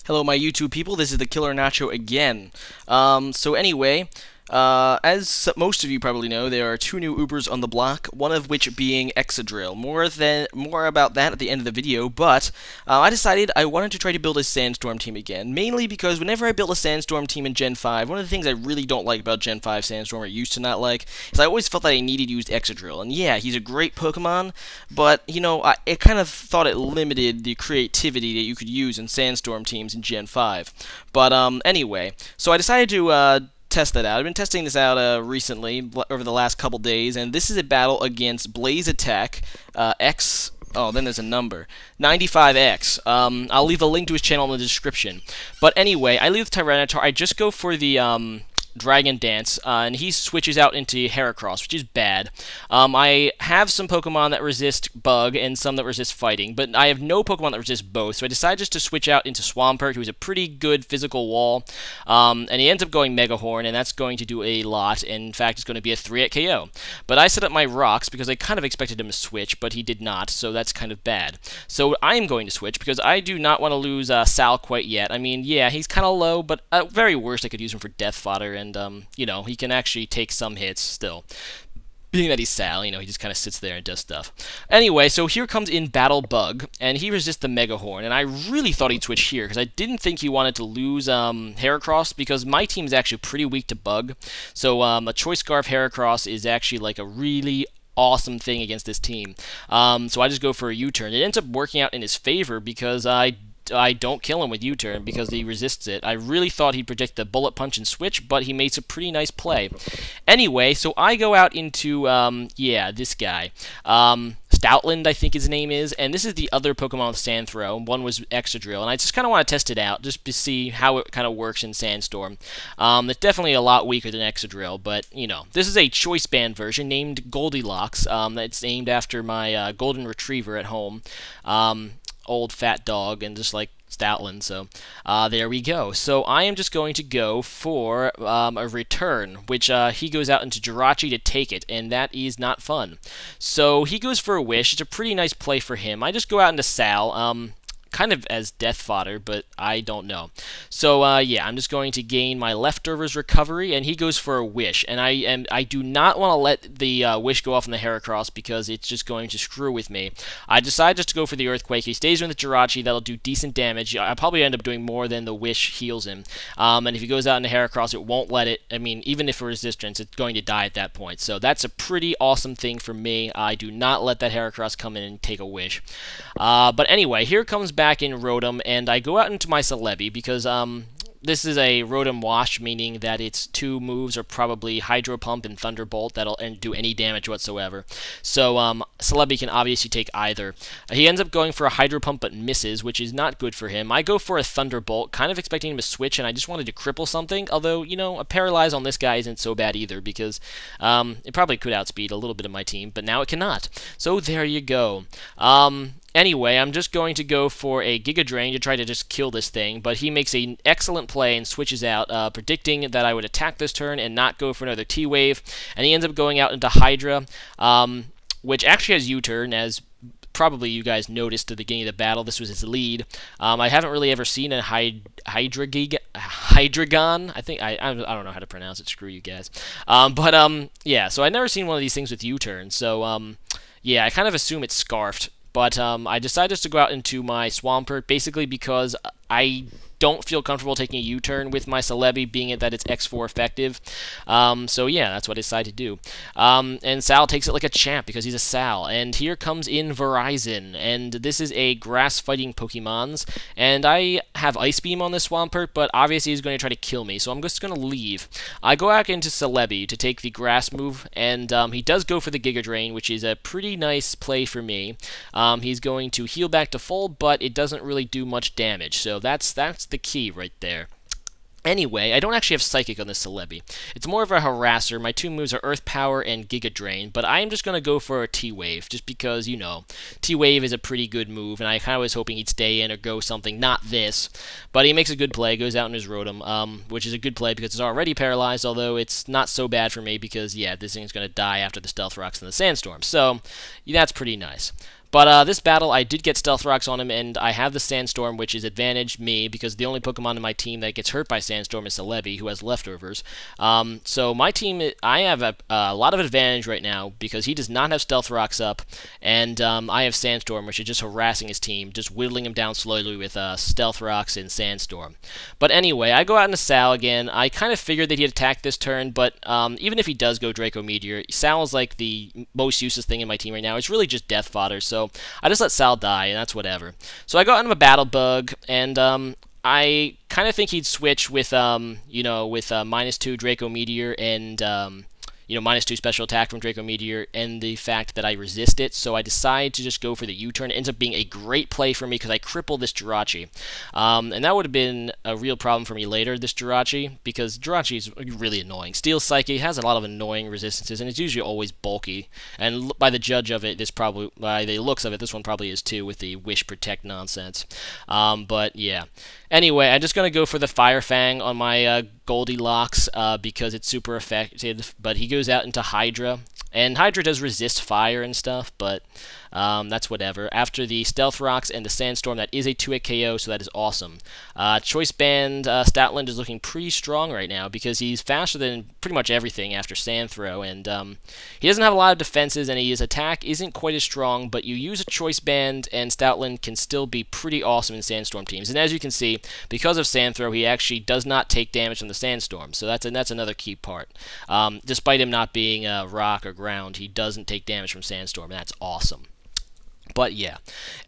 Hello, my YouTube people. This is TheKillerNacho again. So anyway, as most of you probably know, there are two new Ubers on the block. One of which being Excadrill. More about that at the end of the video. But I decided I wanted to try to build a Sandstorm team again. Mainly because whenever I built a Sandstorm team in Gen 5, one of the things I really don't like about Gen 5 Sandstorm, or used to not like, is I always felt that I needed to use Excadrill. And yeah, he's a great Pokemon, but you know, I kind of thought it limited the creativity that you could use in Sandstorm teams in Gen 5. But anyway, so I decided to test that out. I've been testing this out recently, over the last couple days, and this is a battle against BlazeAce95x. Oh, then there's a number. 95x. I'll leave a link to his channel in the description. But anyway, I leave the Tyranitar. I just go for the Dragon Dance, and he switches out into Heracross, which is bad. I have some Pokemon that resist Bug and some that resist Fighting, but I have no Pokemon that resist both, so I decided just to switch out into Swampert, who's a pretty good physical wall, and he ends up going Mega Horn, and that's going to do a lot. In fact, it's going to be a 3 at KO. But I set up my Rocks because I kind of expected him to switch, but he did not, so that's kind of bad. So I am going to switch because I do not want to lose Sal quite yet. I mean, yeah, he's kind of low, but at very worst, I could use him for Death Fodder, and you know, he can actually take some hits still. Being that he's Sal, you know, he just kind of sits there and does stuff. Anyway, so here comes in Battle Bug, and he resists the Mega Horn, and I really thought he'd switch here, because I didn't think he wanted to lose Heracross, because my team's actually pretty weak to Bug, so a Choice Scarf Heracross is actually like a really awesome thing against this team. So I just go for a U-turn. It ends up working out in his favor, because I don't kill him with U-turn because he resists it. I really thought he'd predict the Bullet Punch and switch, but he makes a pretty nice play. Anyway, so I go out into, yeah, this guy. Stoutland, I think his name is, and this is the other Pokemon with Sand Throw. One was Excadrill, and I just kind of want to test it out, just to see how it kind of works in Sandstorm. It's definitely a lot weaker than Excadrill, but, you know, this is a Choice Band version named Goldilocks. That's named after my golden retriever at home. Old fat dog, and just like Stoutland, so there we go. So I am just going to go for a return, which he goes out into Jirachi to take it, and that is not fun. So he goes for a Wish. It's a pretty nice play for him. I just go out into Sal, kind of as death fodder, but I don't know. So yeah, I'm just going to gain my leftovers recovery, and he goes for a Wish, and I do not want to let the Wish go off in the Heracross because it's just going to screw with me. I decide just to go for the Earthquake. He stays with the Jirachi. That'll do decent damage. I'll probably end up doing more than the Wish heals him. And if he goes out in the Heracross, it won't let it. I mean, even if for resistance, it's going to die at that point. So that's a pretty awesome thing for me. I do not let that Heracross come in and take a Wish. But anyway, here comes back in Rotom, and I go out into my Celebi because this is a Rotom wash, meaning that its two moves are probably Hydro Pump and Thunderbolt that'll do any damage whatsoever. So Celebi can obviously take either. He ends up going for a Hydro Pump but misses, which is not good for him. I go for a Thunderbolt, kind of expecting him to switch, and I just wanted to cripple something, although, you know, a Paralyze on this guy isn't so bad either, because it probably could outspeed a little bit of my team, but now it cannot. So there you go. Anyway, I'm just going to go for a Giga Drain to try to just kill this thing, but he makes an excellent play and switches out, predicting that I would attack this turn and not go for another T-Wave, and he ends up going out into Hydra, which actually has U-turn, as probably you guys noticed at the beginning of the battle. This was his lead. I haven't really ever seen a Hydreigon. I think I don't know how to pronounce it. Screw you guys. Yeah. So I've never seen one of these things with U-turn. So yeah, I kind of assume it's Scarfed. But I decided just to go out into my Swampert, basically because I don't feel comfortable taking a U-turn with my Celebi, being it that it's X4 effective. So yeah, that's what I decided to do. And Sal takes it like a champ because he's a Sal. And here comes in Verizon, and this is a grass-fighting Pokemons. And I have Ice Beam on this Swampert, but obviously he's going to try to kill me, so I'm just going to leave. I go back into Celebi to take the grass move, and he does go for the Giga Drain, which is a pretty nice play for me. He's going to heal back to full, but it doesn't really do much damage, so that's the key right there. Anyway, I don't actually have Psychic on this Celebi. It's more of a harasser. My two moves are Earth Power and Giga Drain, but I am just going to go for a T-Wave, just because, you know, T-Wave is a pretty good move, and I kind of was hoping he'd stay in or go something, not this. But he makes a good play, goes out in his Rotom, which is a good play because it's already paralyzed, although it's not so bad for me because, yeah, this thing's going to die after the Stealth Rocks and the Sandstorm. So, that's pretty nice. But this battle, I did get Stealth Rocks on him, and I have the Sandstorm, which is advantaged me, because the only Pokemon in my team that gets hurt by Sandstorm is Celebi, who has leftovers. So my team, I have a lot of advantage right now, because he does not have Stealth Rocks up, and I have Sandstorm, which is just harassing his team, just whittling him down slowly with Stealth Rocks and Sandstorm. But anyway, I go out into Sal again. I kind of figured that he'd attack this turn, but even if he does go Draco Meteor, Sal is like the most useless thing in my team right now. It's really just death fodder, so I just let Sal die, and that's whatever. So I go out into a Battle Bug, and I kind of think he'd switch with, you know, with -2 Draco Meteor and, you know, -2 special attack from Draco Meteor, and the fact that I resist it, so I decide to just go for the U-turn. It ends up being a great play for me because I cripple this Jirachi. And that would have been a real problem for me later, this Jirachi, because Jirachi is really annoying. Steel Psyche has a lot of annoying resistances, and it's usually always bulky. And by the judge of it, by the looks of it, this one probably is too, with the Wish Protect nonsense. But yeah. Anyway, I'm just going to go for the Fire Fang on my Goldilocks because it's super effective, but he goes out into Hydra, and Hydra does resist fire and stuff, but that's whatever. After the Stealth Rocks and the Sandstorm, that is a 2-hit KO, so that is awesome. Choice Band Stoutland is looking pretty strong right now because he's faster than pretty much everything after Sand Throw, and he doesn't have a lot of defenses, and his attack isn't quite as strong, but you use a Choice Band, and Stoutland can still be pretty awesome in Sandstorm teams. And as you can see, because of Sand Throw, he actually does not take damage from the Sandstorm, so that's another key part. Despite him not being rock or ground, he doesn't take damage from Sandstorm, and that's awesome. But yeah.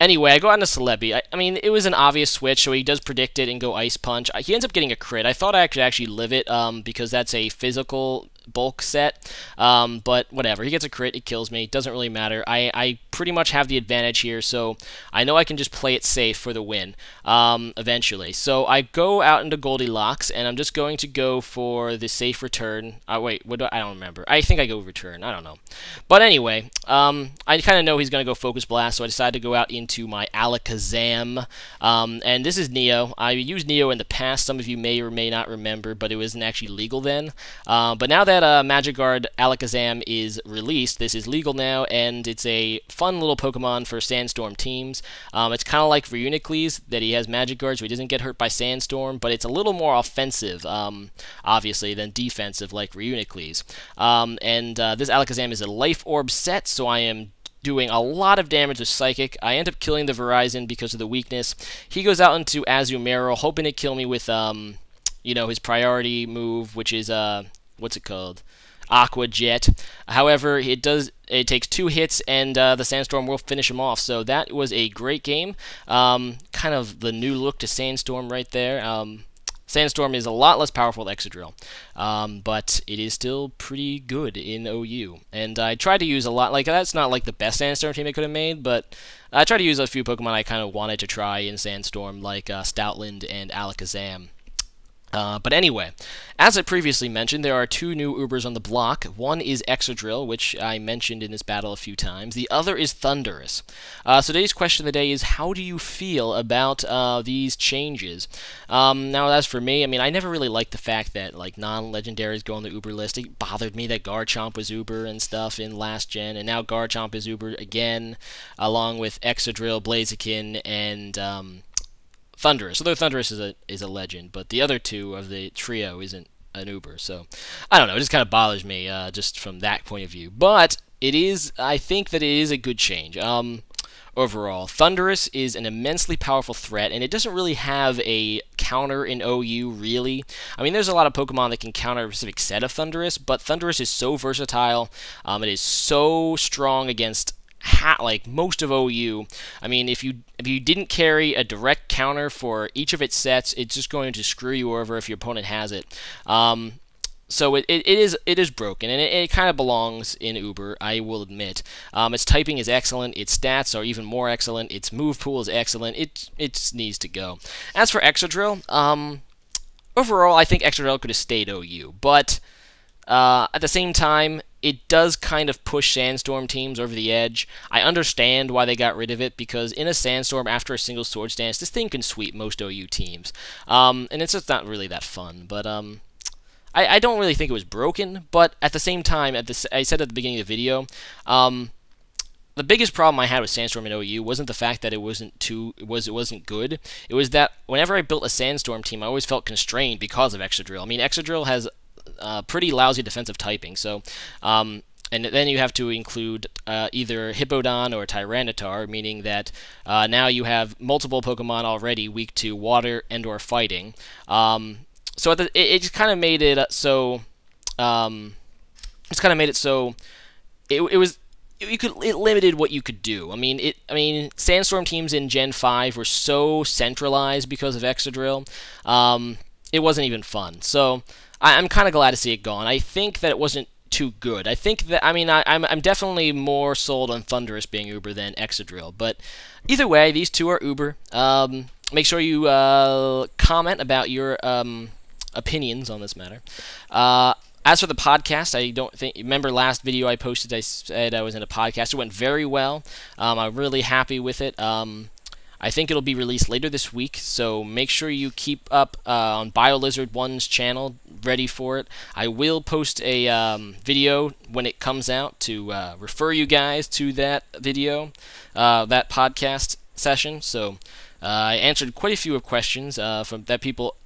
Anyway, I go out into Celebi. I mean, it was an obvious switch, so he does predict it and go Ice Punch. He ends up getting a crit. I thought I could actually live it because that's a physical bulk set, but whatever. He gets a crit, it kills me. It doesn't really matter. I pretty much have the advantage here, so I know I can just play it safe for the win eventually. So I go out into Goldilocks, and I'm just going to go for the safe return. Wait, I don't remember. I think I go return. I don't know. But anyway, I kind of know he's going to go Focus Blast, so I decided to go out into my Alakazam, and this is Neo. I used Neo in the past. Some of you may or may not remember, but it wasn't actually legal then. But now that Magikarp Alakazam is released, this is legal now, and it's a fun little Pokemon for Sandstorm teams. It's kind of like Reunicles, that he has Magikarp, so he doesn't get hurt by Sandstorm, but it's a little more offensive, obviously, than defensive like Reunicles. This Alakazam is a Life Orb set, so I am doing a lot of damage with Psychic. I end up killing the Verizon because of the weakness. He goes out into Azumarill, hoping to kill me with, you know, his priority move, which is, what's it called? Aqua Jet. However, it takes 2 hits, and the Sandstorm will finish him off. So that was a great game. Kind of the new look to Sandstorm right there. Sandstorm is a lot less powerful than Excadrill, but it is still pretty good in OU. And I tried to use a lot, like, that's not like the best Sandstorm team I could have made, but I tried to use a few Pokemon I kind of wanted to try in Sandstorm, like Stoutland and Alakazam. But anyway, as I previously mentioned, there are 2 new Ubers on the block. One is Excadrill, which I mentioned in this battle a few times. The other is Thundurus. So today's question of the day is, how do you feel about these changes? Now, as for me, I mean, I never really liked the fact that, like, non-legendaries go on the Uber list. It bothered me that Garchomp was Uber and stuff in last gen, and now Garchomp is Uber again, along with Excadrill, Blaziken, and Thundurus. Although Thundurus is a legend, but the other 2 of the trio isn't an Uber. So I don't know. It just kind of bothers me just from that point of view. But it is. I think that it is a good change. Overall, Thundurus is an immensely powerful threat, and it doesn't really have a counter in OU, really. I mean, there's a lot of Pokemon that can counter a specific set of Thundurus, but Thundurus is so versatile. It is so strong against like most of OU. I mean, if you didn't carry a direct counter for each of its sets, it's just going to screw you over if your opponent has it. So it is broken, and it kind of belongs in Uber, I will admit. Its typing is excellent, its stats are even more excellent, its move pool is excellent, it just needs to go. As for Excadrill, overall I think Excadrill could have stayed OU, but at the same time, it does kind of push Sandstorm teams over the edge. I understand why they got rid of it, because in a Sandstorm, after a single Swords Dance, this thing can sweep most OU teams. And it's just not really that fun, but I don't really think it was broken, but at the same time, I said at the beginning of the video, the biggest problem I had with Sandstorm in OU wasn't the fact that it wasn't good. It was that whenever I built a Sandstorm team, I always felt constrained because of Excadrill. I mean, Excadrill has pretty lousy defensive typing, so and then you have to include either Hippowdon or Tyranitar, meaning that now you have multiple Pokemon already weak to water and or fighting. So it just kind of made it so. It's kind of made it so. It limited what you could do. I mean, Sandstorm teams in Gen 5 were so centralized because of Excadrill. It wasn't even fun. So I'm kind of glad to see it gone. I think that it wasn't too good. I think that I'm definitely more sold on Thundurus being Uber than Excadrill. But either way, these two are Uber. Make sure you comment about your opinions on this matter. As for the podcast, I don't think... Remember last video I posted, I said I was in a podcast. It went very well. I'm really happy with it. I think it'll be released later this week, so make sure you keep up on BioLizard1's channel, ready for it. I will post a video when it comes out to refer you guys to that video, that podcast session. So I answered quite a few of questions from that people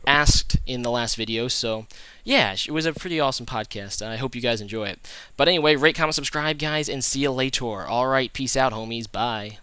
asked in the last video, so yeah, it was a pretty awesome podcast. I hope you guys enjoy it. But anyway, rate, comment, subscribe, guys, and see you later. Alright, peace out, homies. Bye.